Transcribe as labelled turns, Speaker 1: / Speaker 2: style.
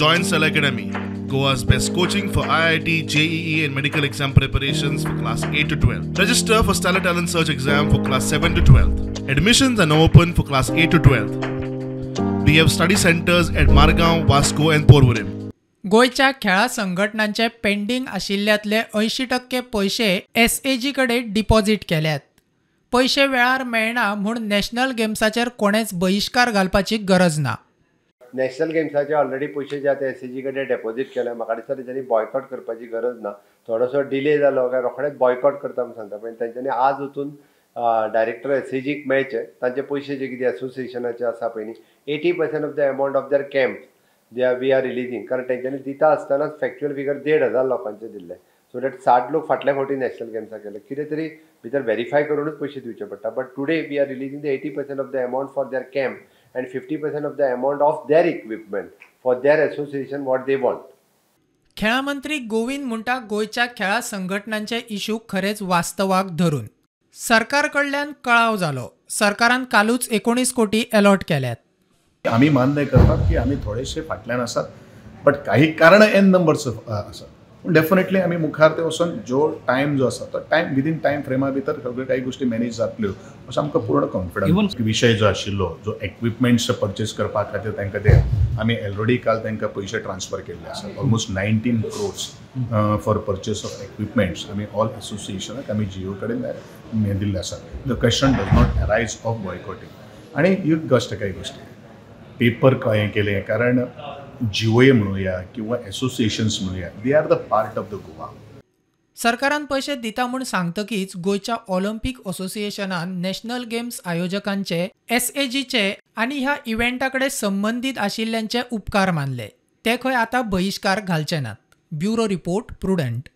Speaker 1: Join Cell Academy, Goa's best coaching for IIT, JEE and medical exam preparations for class 8 to 12. Register for Stellar Talent Search exam for class 7 to 12. Admissions are now open for class 8 to 12. We have study centers at Margaon, Vasco and Porvorim.
Speaker 2: गोयच्या खेळा संघटनांचे pending आशिल्ल्यातले 80% पैसे SAG कडे deposit केल्यात. पैसे वेळार मेळना म्हूण national गेम्साचेर कोणेच बहिष्कार घालपाची गरज ना.
Speaker 3: नॅशनल गेम्साचे ऑलरेडी पैसे जे आता SAG कडे डेपॉझिट केले. म्हाका दिसता तेंच्यांनी बॉयकॉट करपाची गरज ना. थोडोसो डिले जालो काय रोखडेच बॉयकॉट करता म्हणून सांगता. पण तेंच्यांनी आज वचून डायरेक्टर SAGक मेळचे. तांचे पैसे जे कितें एसोसिएशनाचे आसा पळय 80% ऑफ द अमाउंट ऑफ दर कॅम्प जे वी आर रिलीजिंग. कारण तेंच्यांनी दिता आसतनाच फॅक्च्युअल फिगर 1,500 लोकांचे दिल्ले. सो दॅट 60 लोक फाटल्या फावटी नॅशनल गेम्साक गेले. कितें तरी भितर व्हेरीफाय करूनच पैसे दिवचे पडटा. But today we are releasing the 80% of the amount for their camp and 50% of the amount of their equipment for their association what they want.
Speaker 2: खेळा मंत्री गोविंद म्हणटा गोयच्या खेळा संघटनांचे इश्यू खरेच वास्तवाक धरून. सरकार कडल्यान कळाव जालो. सरकारान कालूच 19 कोटी अलॉट केल्यात.
Speaker 4: आम्ही मान्य करतात की आम्ही थोडेसे फाटल्यान आसात, बट काही कारण एन नंबर्स आसात. पूण डेफिनेटली आम्ही मुखार ते वचून जो टायम जो आसा तो टायम विदीन टायम फ्रेमा भितर सगळ्यो काही गोष्टी मॅनेज जातल्यो असो आमकां पूर्ण कॉन्फिडन्स. विशय जो आशिल्लो जो इक्विपमेंट्स परचेस करपा खातीर तांकां ते आमी ऑलरेडी काल तांकां पयशे ट्रान्सफर केल्ले आसात. Almost 19 crores for purchase of equipments आमी ऑल एसोसिएशनाक आमी जिओ कडेन दिल्ले आसात. The question does not arise of boycotting. आनी ह्यो गोश्ट काही गोश्टी पेपर हें केलें कारण जिओए म्हणुया किंवा एसोसिएशन्स म्हणुया they are the part of the Goa.
Speaker 2: सरकारान पैसे दिता म्हूण सांगतकीच गोयच्या ऑलिंपिक असोसिएशनान नॅशनल गेम्स आयोजकांचे SAGचे आनी ह्या इव्हेंटा कडेन संबंधीत आशिल्ल्यांचे उपकार मानले. ते खंय आतां बहिष्कार घालचे नात. Bureau report prudent.